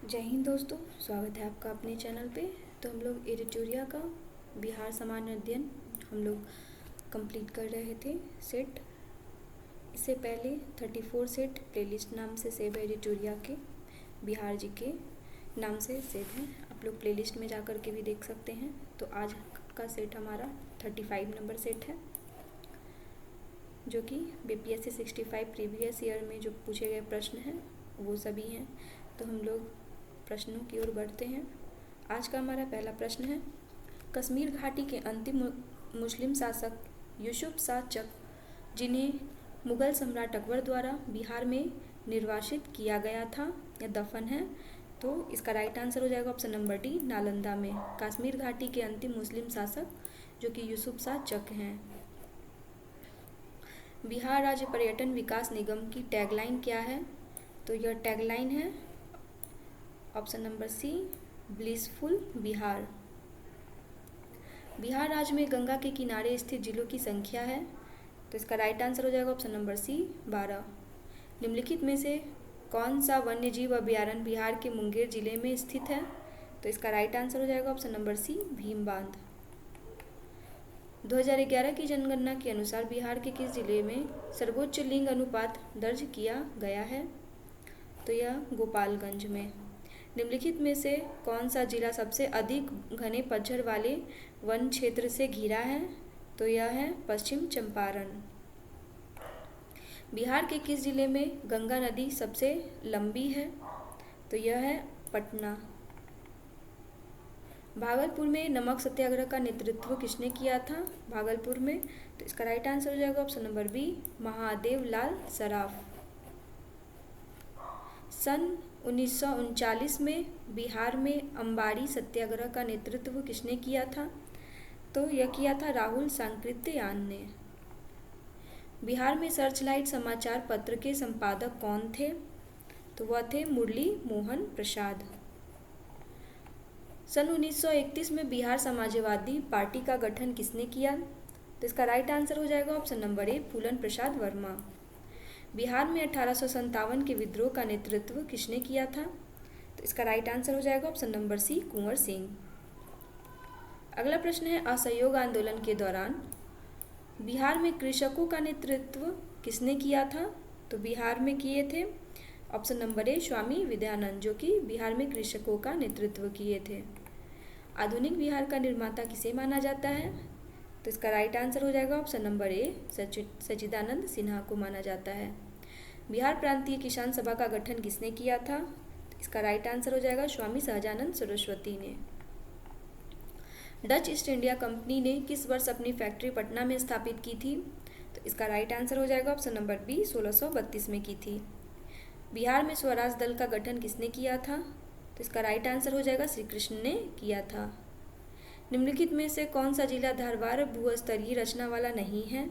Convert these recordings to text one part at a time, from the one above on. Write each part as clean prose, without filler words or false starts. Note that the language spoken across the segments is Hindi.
जय हिंद दोस्तों, स्वागत है आपका अपने चैनल पे। तो हम लोग एडिटोरिया का बिहार सामान्य अध्ययन हम लोग कंप्लीट कर रहे थे सेट। इससे पहले 34 सेट प्लेलिस्ट नाम से सेव है एडिटोरिया के, बिहार जी के नाम से सेव है। आप लोग प्लेलिस्ट में जा कर के भी देख सकते हैं। तो आज का सेट हमारा 35 नंबर सेट है, जो कि बीपीएससी 65 प्रीवियस ईयर में जो पूछे गए प्रश्न हैं वो सभी हैं। तो हम लोग प्रश्नों की ओर बढ़ते हैं। आज का हमारा पहला प्रश्न है, कश्मीर घाटी के अंतिम मुस्लिम शासक यूसुफ शाह चक, जिन्हें मुगल सम्राट अकबर द्वारा बिहार में निर्वासित किया गया था या दफन है, तो इसका राइट आंसर हो जाएगा ऑप्शन नंबर डी, नालंदा में। कश्मीर घाटी के अंतिम मुस्लिम शासक जो कि यूसुफ शाह चक हैं। बिहार राज्य पर्यटन विकास निगम की टैगलाइन क्या है? तो यह टैगलाइन है option number C, blissful Bihar. Bihar राज्य में गंगा के किनारे स्थित जिलों की संख्या है, तो इसका राइट आंसर हो जाएगा ऑप्शन नंबर सी, 12। निम्नलिखित में से कौन सा वन्यजीव अभयारण्य बिहार के मुंगेर जिले में स्थित है? तो इसका राइट आंसर हो जाएगा ऑप्शन नंबर सी, भीम बांध। 2011 की जनगणना के अनुसार बिहार के किस जिले में सर्वोच्च लिंग अनुपात दर्ज किया गया है? तो यह गोपालगंज में। निम्नलिखित में से कौन सा जिला सबसे अधिक घने पतझड़ वाले वन क्षेत्र से घिरा है? तो यह है पश्चिम चंपारण। बिहार के किस जिले में गंगा नदी सबसे लंबी है? तो यह है पटना। भागलपुर में नमक सत्याग्रह का नेतृत्व किसने किया था? भागलपुर में। तो इसका राइट आंसर हो जाएगा ऑप्शन नंबर बी, महादेव लाल सराफ। सन 1939 में बिहार में अंबाड़ी सत्याग्रह का नेतृत्व किसने किया था? तो यह किया था राहुल सांकृत्यायन ने। बिहार में सर्चलाइट समाचार पत्र के संपादक कौन थे? तो वह थे मुरली मोहन प्रसाद। सन 1931 में बिहार समाजवादी पार्टी का गठन किसने किया? तो इसका राइट आंसर हो जाएगा ऑप्शन नंबर ए, फूलन प्रसाद वर्मा। बिहार में 1857 के विद्रोह का नेतृत्व किसने किया था? तो इसका राइट आंसर हो जाएगा ऑप्शन नंबर सी, कुंवर सिंह। अगला प्रश्न है, असहयोग आंदोलन के दौरान बिहार में कृषकों का नेतृत्व किसने किया था? तो बिहार में किए थे ऑप्शन नंबर ए, स्वामी विद्यानंद, जो कि बिहार में कृषकों का नेतृत्व किए थे। आधुनिक बिहार का निर्माता किसे माना जाता है? तो इसका राइट आंसर हो जाएगा ऑप्शन नंबर ए, सच्चिदानंद सिन्हा को माना जाता है। बिहार प्रांतीय किसान सभा का गठन किसने किया था? इसका राइट आंसर हो जाएगा स्वामी सहजानंद सरस्वती ने। डच ईस्ट इंडिया कंपनी ने किस वर्ष अपनी फैक्ट्री पटना में स्थापित की थी? तो इसका राइट आंसर हो जाएगा ऑप्शन नंबर बी, 1632 में की थी। बिहार में स्वराज दल का गठन किसने किया था? तो इसका राइट आंसर हो जाएगा श्री कृष्ण ने किया था। निम्नलिखित में से कौन सा जिला धारवाड़ भूस्तरीय रचना वाला नहीं है?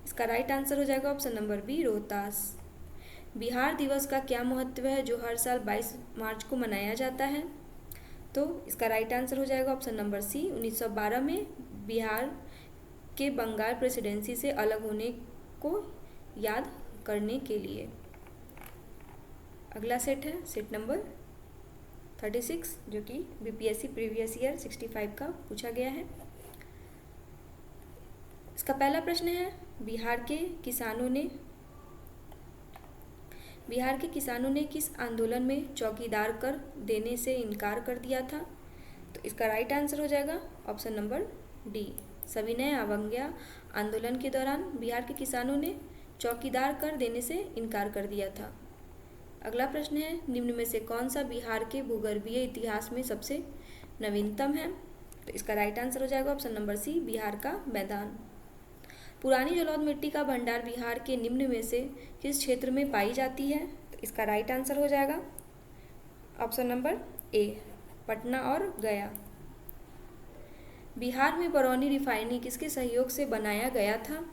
इसका राइट आंसर हो जाएगा option number B, Rohtas. Bihar दिवस का क्या महत्व है जो हर साल 22 मार्च को मनाया जाता है? तो इसका राइट आंसर हो जाएगा ऑप्शन नंबर सी, 1912 में बिहार के बंगाल प्रेसिडेंसी से अलग होने को याद करने के लिए। अगला सेट है सेट नंबर 36, जो कि बीपीएससी प्रीवियस ईयर 65 का पूछा गया है। इसका पहला प्रश्न है, बिहार के किसानों ने किस आंदोलन में चौकीदार कर देने से इनकार कर दिया था? तो इसका राइट आंसर हो जाएगा ऑप्शन नंबर डी, सविनय अवज्ञा आंदोलन के दौरान बिहार के किसानों ने चौकीदार कर देने से इनकार कर दिया था। अगला प्रश्न है, निम्न में से कौन सा बिहार के भूगर्भीय इतिहास में सबसे नवीनतम है? तो इसका राइट आंसर हो जाएगा ऑप्शन नंबर सी, बिहार का मैदान। पुरानी जलौद मिट्टी का भंडार बिहार के निम्न में से किस क्षेत्र में पाई जाती है? तो इसका राइट आंसर हो जाएगा ऑप्शन नंबर ए, पटना और गया। बिहार में बरौनी रिफाइनरी किसके सहयोग से बनाया गया था?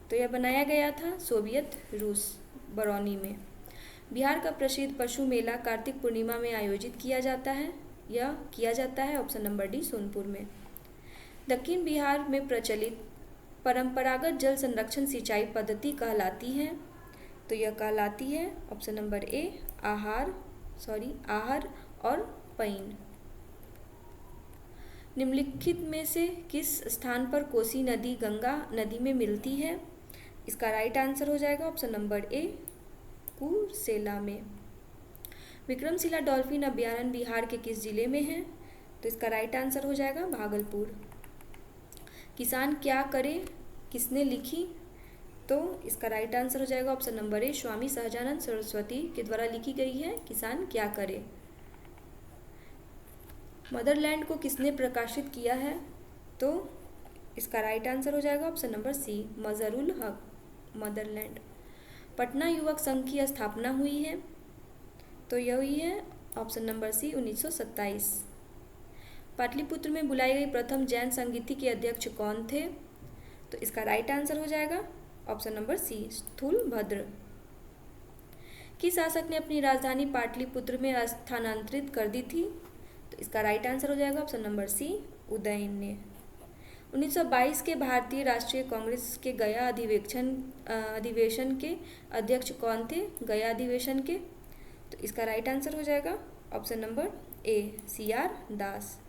तो यह बनाया गया था सोवियत रूस, बरौनी में। बिहार का प्रसिद्ध पशु मेला कार्तिक पूर्णिमा में आयोजित किया जाता है ऑप्शन नंबर डी, सोनपुर में। दक्षिण बिहार में प्रचलित परंपरागत जल संरक्षण सिंचाई पद्धति कहलाती है? तो यह कहलाती है ऑप्शन नंबर ए, आहार आहर और पैन। निम्नलिखित में से किस स्थान पर कोसी नदी गंगा नदी में मिलती है? इसका राइट आंसर हो जाएगा ऑप्शन नंबर ए, कुर्सेला में। विक्रमशिला डॉल्फिन अभयारण्य बिहार के किस जिले में है? तो इसका राइट आंसर हो जाएगा भागलपुर। किसान क्या करे किसने लिखी? तो इसका राइट आंसर हो जाएगा ऑप्शन नंबर ए, स्वामी सहजानंद सरस्वती के द्वारा लिखी गई है किसान क्या करे। मदरलैंड को किसने प्रकाशित किया है? तो इसका राइट आंसर हो जाएगा ऑप्शन नंबर सी, मजरुल हक, मदरलैंड। पटना युवक संघ की स्थापना हुई है? तो यह हुई है ऑप्शन नंबर सी, 1927। पाटलिपुत्र में बुलाई गई प्रथम जैन संगीति के अध्यक्ष कौन थे? तो इसका राइट आंसर हो जाएगा ऑप्शन नंबर सी, स्थूलभद्र। किस शासक ने अपनी राजधानी पाटलिपुत्र में स्थानांतरित कर दी थी? तो इसका राइट आंसर हो जाएगा ऑप्शन नंबर सी, उदयन ने। 1922 के भारतीय राष्ट्रीय कांग्रेस के गया अधिवेशन के अध्यक्ष कौन थे? गया अधिवेशन के? तो इसका राइट आंसर हो जाएगा ऑप्शन नंबर ए, CR दास।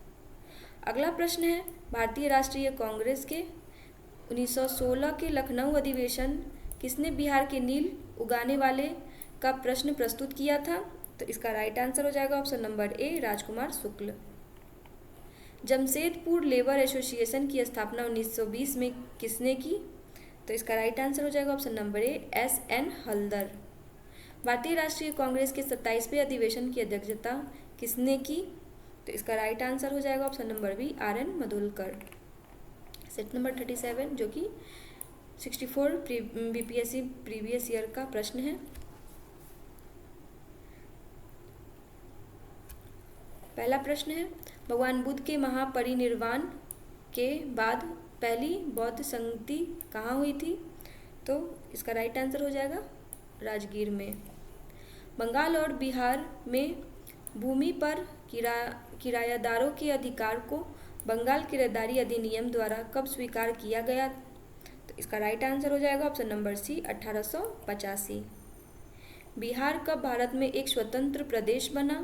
अगला प्रश्न है, भारतीय राष्ट्रीय कांग्रेस के 1916 के लखनऊ अधिवेशन किसने बिहार के नील उगाने वाले का प्रश्न प्रस्तुत किया था? तो इसका राइट आंसर हो जाएगा ऑप्शन नंबर ए, राजकुमार शुक्ल। जमशेदपुर लेबर एसोसिएशन की स्थापना 1920 में किसने की? तो इसका राइट आंसर हो जाएगा ऑप्शन नंबर ए, SN हल्दर। भारतीय राष्ट्रीय कांग्रेस के 27वें अधिवेशन की अध्यक्षता किसने की? तो इसका राइट आंसर हो जाएगा option number B, RN Madhulkar. Set number 37 जो कि 64 BPSC प्रीवियस ईयर का प्रश्न है। पहला प्रश्न है, भगवान बुद्ध के महापरिनिर्वाण के बाद पहली बौद्ध संगति कहाँ हुई थी? तो इसका राइट आंसर हो जाएगा राजगीर में। बंगाल और बिहार में भूमि पर किरायादारों के अधिकार को बंगाल किराएदारी अधिनियम द्वारा कब स्वीकार किया गया? तो इसका राइट आंसर हो जाएगा ऑप्शन नंबर सी, 1885। बिहार कब भारत में एक स्वतंत्र प्रदेश बना?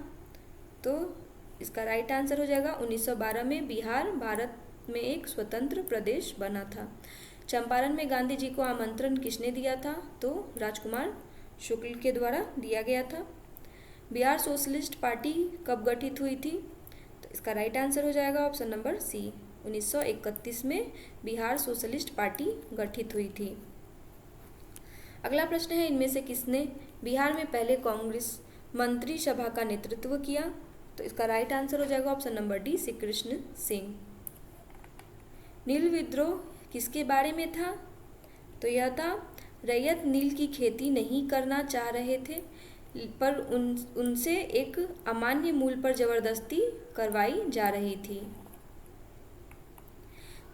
तो इसका राइट आंसर हो जाएगा 1912 में बिहार भारत में एक स्वतंत्र प्रदेश बना था। चंपारण में गांधी जी को आमंत्रण किसने दिया था? तो राजकुमार शुक्ल के द्वारा दिया गया था। बिहार सोशलिस्ट पार्टी कब गठित हुई थी? तो इसका राइट आंसर हो जाएगा ऑप्शन नंबर सी, 1931 में बिहार सोशलिस्ट पार्टी गठित हुई थी। अगला प्रश्न है, इनमें से किसने बिहार में पहले कांग्रेस मंत्री सभा का नेतृत्व किया? तो इसका राइट आंसर हो जाएगा option number D, Shri Krishna Singh. नील विद्रोह किसके बारे में था? तो यह था रैयत नील की खेती नहीं करना चाह रहे थे, पर उनसे एक अमान्य मूल्य पर जबरदस्ती करवाई जा रही थी।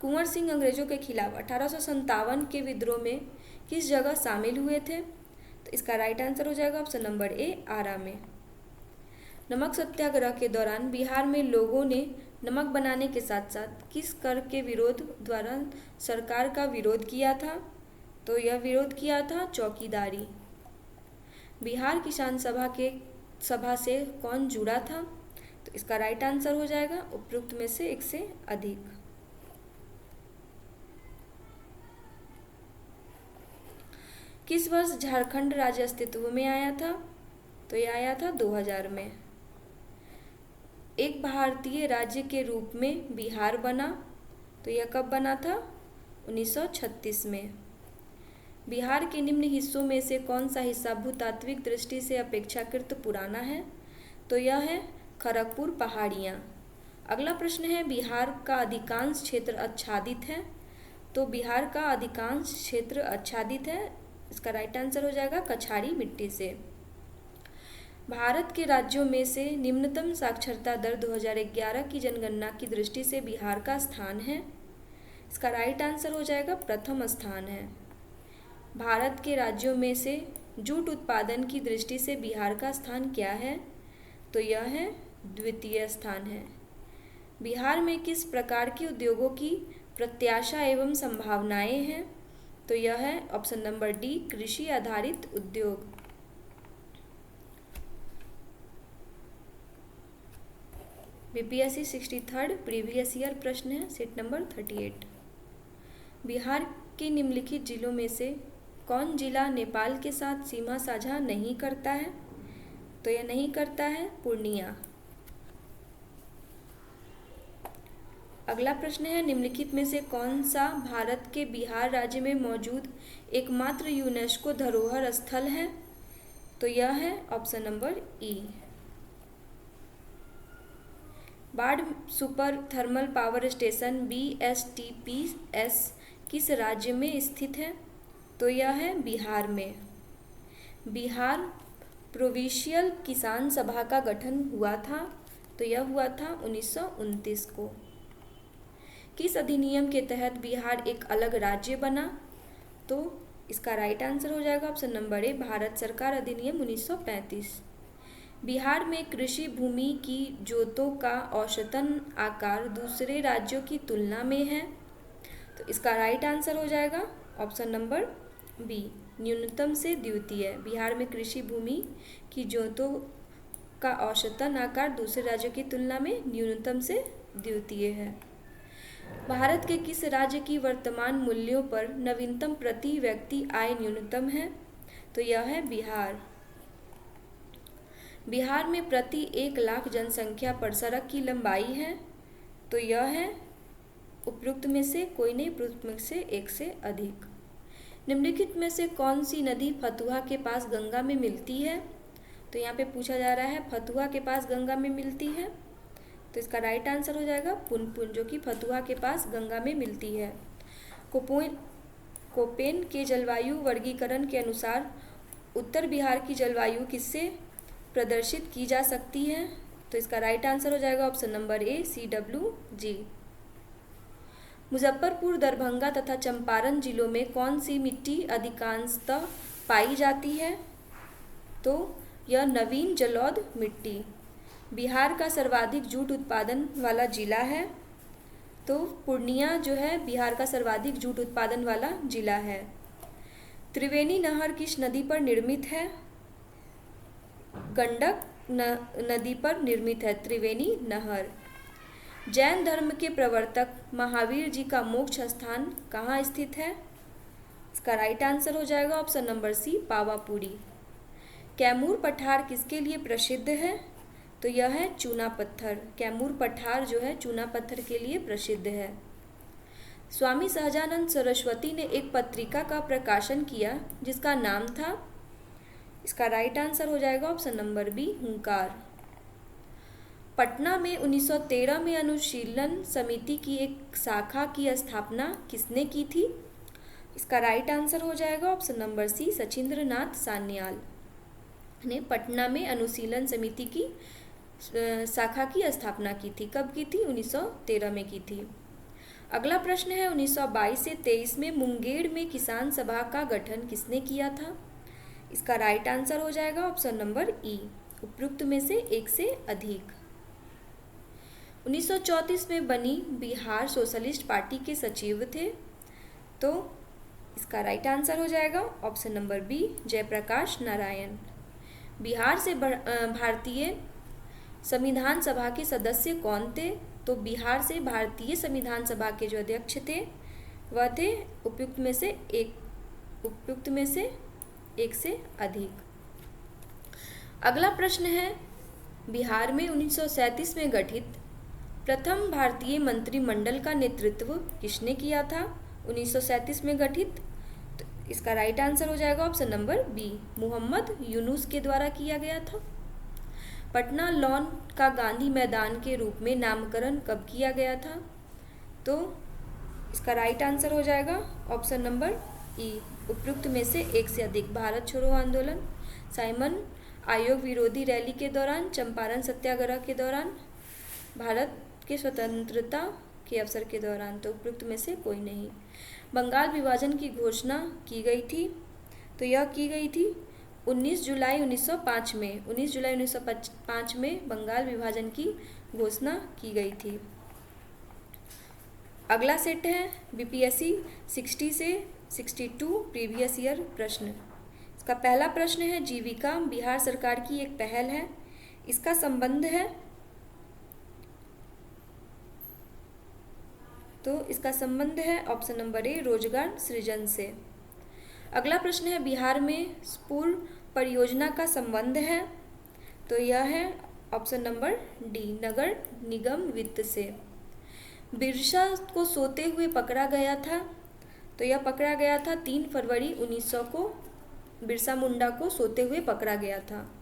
कुंवर सिंह अंग्रेजों के खिलाफ 1857 के विद्रोह में किस जगह शामिल हुए थे? तो इसका राइट आंसर हो जाएगा ऑप्शन नंबर ए, आरा में। नमक सत्याग्रह के दौरान बिहार में लोगों ने नमक बनाने के साथ साथ किस कर के विरोध द्वारा सरकार का विरोध किया था? तो यह विरोध किया था चौकीदारी। बिहार किसान सभा से कौन जुड़ा था? तो इसका राइट आंसर हो जाएगा उपरोक्त में से एक से अधिक। किस वर्ष झारखंड राज्य अस्तित्व में आया था? तो यह आया था 2000 में। एक भारतीय राज्य के रूप में बिहार बना, तो यह कब बना था? 1936 में। बिहार के निम्न हिस्सों में से कौन सा हिस्सा भूतात्विक दृष्टि से अपेक्षाकृत पुराना है? तो यह है खड़गपुर पहाड़ियाँ। अगला प्रश्न है, बिहार का अधिकांश क्षेत्र आच्छादित है? तो बिहार का अधिकांश क्षेत्र आच्छादित है, इसका राइट आंसर हो जाएगा कछारी मिट्टी से। भारत के राज्यों में से निम्नतम साक्षरता दर 2011 की जनगणना की दृष्टि से बिहार का स्थान है, इसका राइट आंसर हो जाएगा प्रथम स्थान है। भारत के राज्यों में से जूट उत्पादन की दृष्टि से बिहार का स्थान क्या है? तो यह है द्वितीय स्थान है। बिहार में किस प्रकार के उद्योगों की प्रत्याशा एवं संभावनाएं हैं? तो यह है ऑप्शन नंबर डी, कृषि आधारित उद्योग। बीपीएससी 63rd प्रीवियस ईयर प्रश्न है, सेट नंबर 38। बिहार के निम्नलिखित जिलों में से कौन जिला नेपाल के साथ सीमा साझा नहीं करता है? तो यह नहीं करता है पूर्णिया। अगला प्रश्न है, निम्नलिखित में से कौन सा भारत के बिहार राज्य में मौजूद एकमात्र यूनेस्को धरोहर स्थल है? तो यह है ऑप्शन नंबर ई, बाढ़ super thermal power station BSTPS किस राज्य में स्थित है? तो यह है बिहार में। बिहार प्रोविंशियल किसान सभा का गठन हुआ था, तो यह हुआ था 1929 को। किस अधिनियम के तहत बिहार एक अलग राज्य बना? तो इसका राइट आंसर हो जाएगा ऑप्शन नंबर ए, भारत सरकार अधिनियम 1935। बिहार में कृषि भूमि की जोतों का औसतन आकार दूसरे राज्यों की तुलना में है, तो इसका राइट आंसर हो जाएगा ऑप्शन नंबर बी, न्यूनतम से द्वितीय। बिहार में कृषि भूमि की जोतों का औसतन आकार दूसरे राज्यों की तुलना में न्यूनतम से द्वितीय है। भारत के किस राज्य की वर्तमान मूल्यों पर नवीनतम प्रति व्यक्ति आय न्यूनतम है? तो यह है बिहार। बिहार में प्रति 1 लाख जनसंख्या पर सड़क की लंबाई है, तो यह है उपरोक्त में से कोई नहीं, उपरोक्त में से एक से अधिक। निम्नलिखित में से कौन सी नदी फतुहा के पास गंगा में मिलती है? तो यहाँ पे पूछा जा रहा है फतुहा के पास गंगा में मिलती है, तो इसका राइट आंसर हो जाएगा पुनपुन, जो कि फतुहा के पास गंगा में मिलती है। कोपेन के जलवायु वर्गीकरण के अनुसार उत्तर बिहार की जलवायु किससे प्रदर्शित की जा सकती है? तो इसका राइट आंसर हो जाएगा ऑप्शन नंबर ए, CWG। मुजफ्फरपुर, दरभंगा तथा चंपारण जिलों में कौन सी मिट्टी अधिकांशतः पाई जाती है? तो यह नवीन जलौध मिट्टी। बिहार का सर्वाधिक जूट उत्पादन वाला जिला है, तो पूर्णिया जो है बिहार का सर्वाधिक जूट उत्पादन वाला जिला है। त्रिवेणी नहर किस नदी पर निर्मित है? गंडक नदी पर निर्मित है त्रिवेणी नहर। जैन धर्म के प्रवर्तक महावीर जी का मोक्ष स्थान कहाँ स्थित है? इसका राइट आंसर हो जाएगा option number C, Pawapuri. Kaimur पठार किसके लिए प्रसिद्ध है? तो यह है चूना पत्थर। कैमूर पठार जो है चूना पत्थर के लिए प्रसिद्ध है। स्वामी सहजानंद सरस्वती ने एक पत्रिका का प्रकाशन किया जिसका नाम था, इसका राइट आंसर हो जाएगा ऑप्शन नंबर बी, हुंकार। पटना में 1913 में अनुशीलन समिति की एक शाखा की स्थापना किसने की थी? इसका राइट आंसर हो जाएगा ऑप्शन नंबर सी, सचिंद्र नाथ सान्याल ने पटना में अनुशीलन समिति की शाखा की स्थापना की थी। कब की थी? 1913 में की थी। अगला प्रश्न है, 1922 से 23 में मुंगेर में किसान सभा का गठन किसने किया था? इसका राइट आंसर हो जाएगा ऑप्शन नंबर ई, उपरोक्त में से एक से अधिक। 1934 में बनी बिहार सोशलिस्ट पार्टी के सचिव थे, तो इसका राइट आंसर हो जाएगा option number B, Jayaprakash Narayan. Bihar से भारतीय संविधान सभा के सदस्य कौन थे? तो बिहार से भारतीय संविधान सभा के जो अध्यक्ष थे वह थे उपयुक्त में से एक से अधिक। अगला प्रश्न है, बिहार में 1937 में गठित प्रथम भारतीय मंत्रिमंडल का नेतृत्व किसने किया था? 1937 में गठित, तो इसका राइट आंसर हो जाएगा option number B, Mohammad Yunus के द्वारा किया गया था। पटना लॉन का गांधी मैदान के रूप में नामकरण कब किया गया था? तो इसका राइट आंसर हो जाएगा ऑप्शन नंबर ई, उपयुक्त में से एक से अधिक। भारत छोड़ो आंदोलन, साइमन आयोग विरोधी रैली के दौरान, चंपारण सत्याग्रह के दौरान, भारत के स्वतंत्रता के अवसर के दौरान, तो उपयुक्त में से कोई नहीं। बंगाल विभाजन की घोषणा की गई थी, तो यह की गई थी 19 जुलाई 1905 में। 19 जुलाई 1905 में बंगाल विभाजन की घोषणा की गई थी। अगला सेट है बीपीएससी 60 से 62 प्रीवियस ईयर प्रश्न। इसका पहला प्रश्न है, जीविका बिहार सरकार की एक पहल है, इसका संबंध है तो इसका संबंध है ऑप्शन नंबर ए रोजगार सृजन से। अगला प्रश्न है बिहार में पूर्व परियोजना का संबंध है, तो यह है ऑप्शन नंबर डी नगर निगम वित्त से। बिरसा को सोते हुए पकड़ा गया था, तो यह पकड़ा गया था 3 फरवरी 1900 को बिरसा मुंडा को सोते हुए पकड़ा गया था।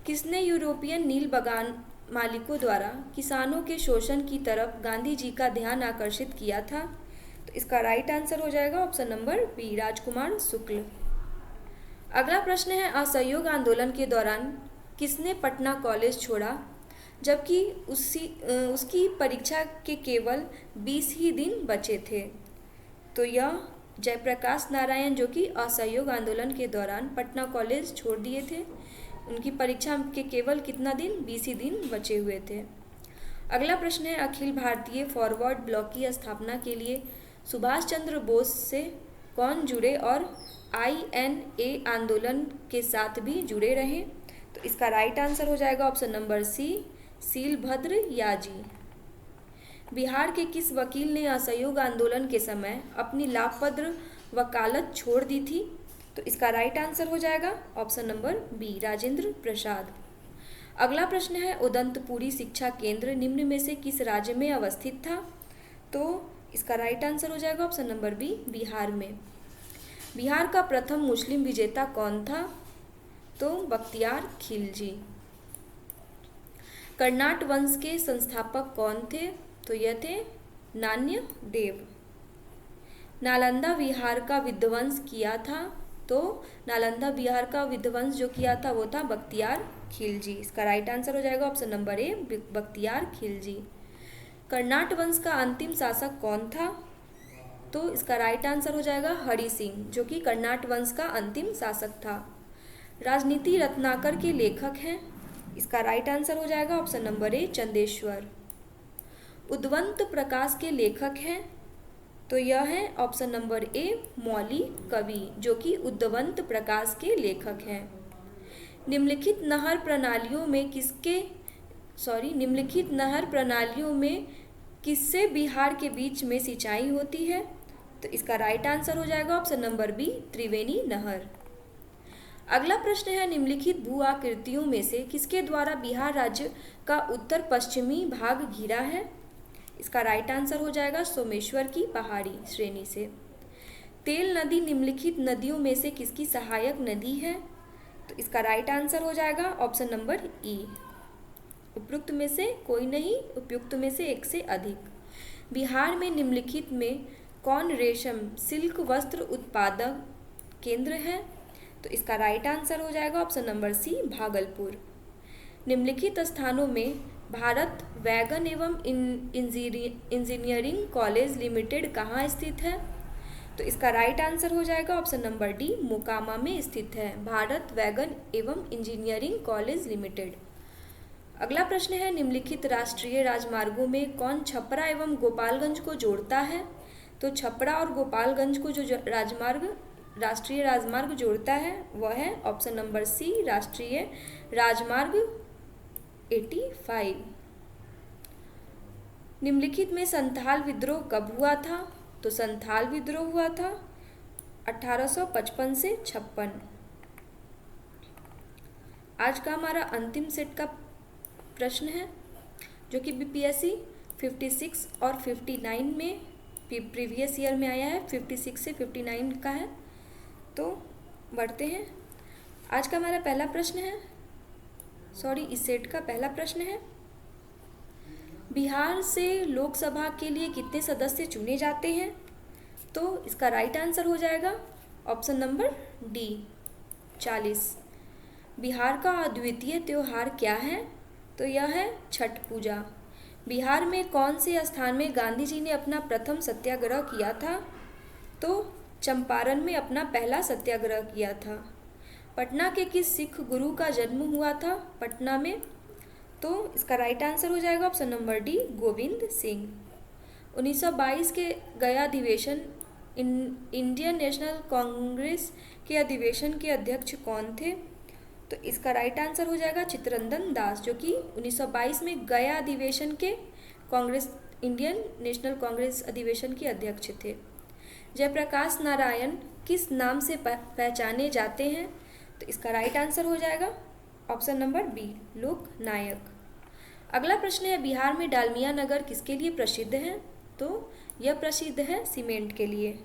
किसने यूरोपियन नील बागान मालिकों द्वारा किसानों के शोषण की तरफ गांधी जी का ध्यान आकर्षित किया था? तो इसका राइट आंसर हो जाएगा ऑप्शन नंबर बी राजकुमार शुक्ल। अगला प्रश्न है असहयोग आंदोलन के दौरान किसने पटना कॉलेज छोड़ा जबकि उसकी परीक्षा के केवल 20 ही दिन बचे थे? तो यह जयप्रकाश नारायण जो कि असहयोग आंदोलन के दौरान पटना कॉलेज छोड़ दिए थे। उनकी परीक्षा के केवल कितना दिन 20 ही दिन बचे हुए थे। अगला प्रश्न है अखिल भारतीय फॉरवर्ड ब्लॉक की स्थापना के लिए सुभाष चंद्र बोस से कौन जुड़े और INA आंदोलन के साथ भी जुड़े रहे? तो इसका राइट आंसर हो जाएगा option number C Sheelbhadra Yaji. Bihar के किस वकील ने असहयोग आंदोलन के समय अपनी लाभप्रद वकालत छोड़ दी थी? तो इसका राइट आंसर हो जाएगा option number B Rajendra Prasad. अगला प्रश्न है उदंतपुरी शिक्षा केंद्र निम्न में से किस राज्य में अवस्थित था? तो इसका राइट आंसर हो जाएगा ऑप्शन नंबर बी बिहार में। बिहार का प्रथम मुस्लिम विजेता कौन था? तो बख्तियार खिलजी। कर्नाट वंश के संस्थापक कौन थे? तो यह थे नान्य देव। नालंदा विहार का विध्वंस किया था? तो नालंदा बिहार का विध्वंस जो किया था वो था बख्तियार खिलजी। इसका राइट आंसर हो जाएगा ऑप्शन नंबर ए बख्तियार खिलजी। कर्नाट वंश का अंतिम शासक कौन था? तो इसका राइट आंसर हो जाएगा हरि सिंह जो कि कर्नाट वंश का अंतिम शासक था। राजनीति रत्नाकर के लेखक हैं? इसका राइट आंसर हो जाएगा option number A Chandeshwar. Udvant Prakash के लेखक हैं? तो यह है ऑप्शन नंबर ए मौली कवि जो कि उद्वंत प्रकाश के लेखक हैं। निम्नलिखित नहर प्रणालियों में किससे बिहार के बीच में सिंचाई होती है? तो इसका राइट आंसर हो जाएगा ऑप्शन नंबर बी त्रिवेणी नहर। अगला प्रश्न है निम्नलिखित भू आकृतियों में से किसके द्वारा बिहार राज्य का उत्तर पश्चिमी भाग घिरा है? इसका राइट आंसर हो जाएगा सोमेश्वर की पहाड़ी श्रेणी से। तेल नदी निम्नलिखित नदियों में से किसकी सहायक नदी है? तो इसका राइट आंसर हो जाएगा ऑप्शन नंबर ई उपयुक्त में से कोई नहीं, उपयुक्त में से एक से अधिक। बिहार में निम्नलिखित में कौन रेशम सिल्क वस्त्र उत्पादक केंद्र है? तो इसका राइट आंसर हो जाएगा ऑप्शन नंबर सी भागलपुर। निम्नलिखित स्थानों में भारत वैगन एवं इंजीनियरिंग कॉलेज लिमिटेड कहाँ स्थित है? तो इसका राइट आंसर हो जाएगा ऑप्शन नंबर डी मोकामा में स्थित है भारत वैगन एवं इंजीनियरिंग कॉलेज लिमिटेड। अगला प्रश्न है निम्नलिखित राष्ट्रीय राजमार्गों में कौन छपरा एवं गोपालगंज को जोड़ता है? तो छपरा और गोपालगंज को जो राष्ट्रीय राजमार्ग जोड़ता है वह है ऑप्शन नंबर सी राष्ट्रीय राजमार्ग 85। निम्नलिखित में संथाल विद्रोह कब हुआ था? तो संथाल विद्रोह हुआ था 1855 से 56। आज का हमारा अंतिम सेट का प्रश्न है जो कि BPSC 56 और 59 में प्रीवियस ईयर में आया है, 56 से 59 का है। तो बढ़ते हैं। आज का हमारा पहला प्रश्न है, इस सेट का पहला प्रश्न है बिहार से लोकसभा के लिए कितने सदस्य चुने जाते हैं? तो इसका राइट आंसर हो जाएगा ऑप्शन नंबर डी 40। बिहार का अद्वितीय त्योहार क्या है? तो यह है छठ पूजा। बिहार में कौन से स्थान में गांधी जी ने अपना प्रथम सत्याग्रह किया था? तो चंपारण में अपना पहला सत्याग्रह किया था। पटना के किस सिख गुरु का जन्म हुआ था पटना में? तो इसका राइट आंसर हो जाएगा option number D Govind Singh. 1922 के गया अधिवेशन इंडियन नेशनल कांग्रेस के अधिवेशन के अध्यक्ष कौन थे? तो इसका राइट आंसर हो जाएगा चित्तरंजन दास जो कि 1922 में गया अधिवेशन के कांग्रेस इंडियन नेशनल कांग्रेस अधिवेशन के अध्यक्ष थे? जयप्रकाश नारायण किस नाम से पहचाने जाते हैं? तो इसका राइट आंसर हो जाएगा ऑप्शन नंबर बी, लोकनायक। अगला प्रश्न है, बिहार में डालमिया नगर किसके लिए प्रसिद्ध है? तो यह प्रसिद्ध है सीमेंट के लिए।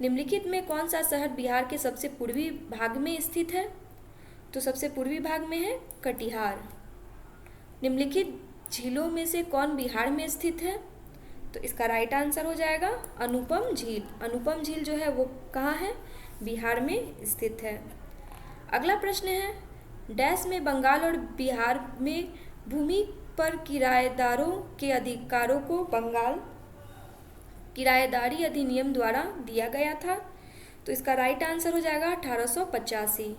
निम्नलिखित में कौन सा शहर बिहार के सबसे पूर्वी भाग में स्थित है? तो सबसे पूर्वी भाग में है कटिहार। निम्नलिखित झीलों में से कौन बिहार में स्थित है? तो इसका राइट आंसर हो जाएगा अनुपम झील। अनुपम झील जो है वो कहाँ है? बिहार में स्थित है। अगला प्रश्न है, डैश में बंगाल और बिहार में भूमि पर किराएदारों के अधिकारों को बंगाल किराएदारी अधिनियम द्वारा दिया गया था? तो इसका राइट आंसर हो जाएगा 1885।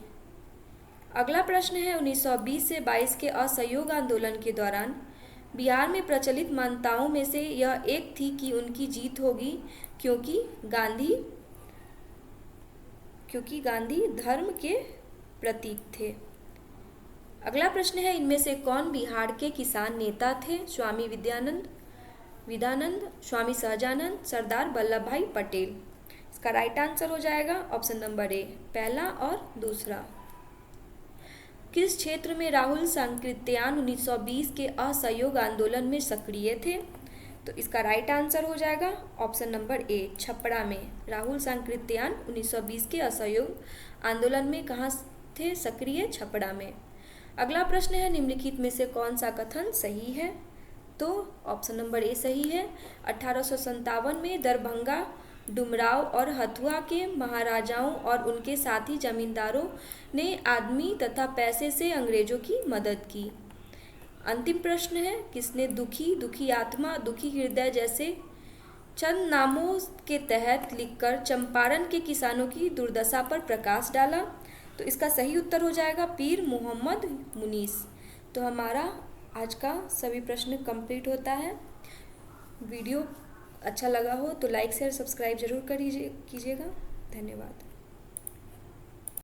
अगला प्रश्न है, 1920 से 22 के असहयोग आंदोलन के दौरान बिहार में प्रचलित मान्यताओं में से यह एक थी कि उनकी जीत होगी क्योंकि गांधी धर्म के प्रतीक थे। अगला प्रश्न है, इनमें से कौन बिहार के किसान नेता थे? स्वामी विद्यानंद, स्वामी सहजानंद, सरदार वल्लभ भाई पटेल। इसका राइट आंसर हो जाएगा ऑप्शन नंबर ए, पहला और दूसरा। किस क्षेत्र में राहुल सांकृत्यायन 1920 के असहयोग आंदोलन में सक्रिय थे? तो इसका राइट आंसर हो जाएगा ऑप्शन नंबर ए, छपरा में। राहुल सांकृत्यायन 1920 के असहयोग आंदोलन में कहाँ थे सक्रिय? छपरा में। अगला प्रश्न है, निम्नलिखित में से कौन सा कथन सही है? तो ऑप्शन नंबर ए सही है। 1857 में दरभंगा, डुमराव और हथुआ के महाराजाओं और उनके साथी जमींदारों ने आदमी तथा पैसे से अंग्रेजों की मदद की। अंतिम प्रश्न है, किसने दुखी आत्मा, दुखी हृदय जैसे चंद नामों के तहत लिखकर चंपारण के किसानों की दुर्दशा पर प्रकाश डाला? तो इसका सही उत्तर हो जाएगा पीर मोहम्मद मुनीस। तो हमारा आज का सभी प्रश्न कंप्लीट होता है। वीडियो अच्छा लगा हो तो लाइक शेयर सब्सक्राइब जरूर कीजिएगा। धन्यवाद।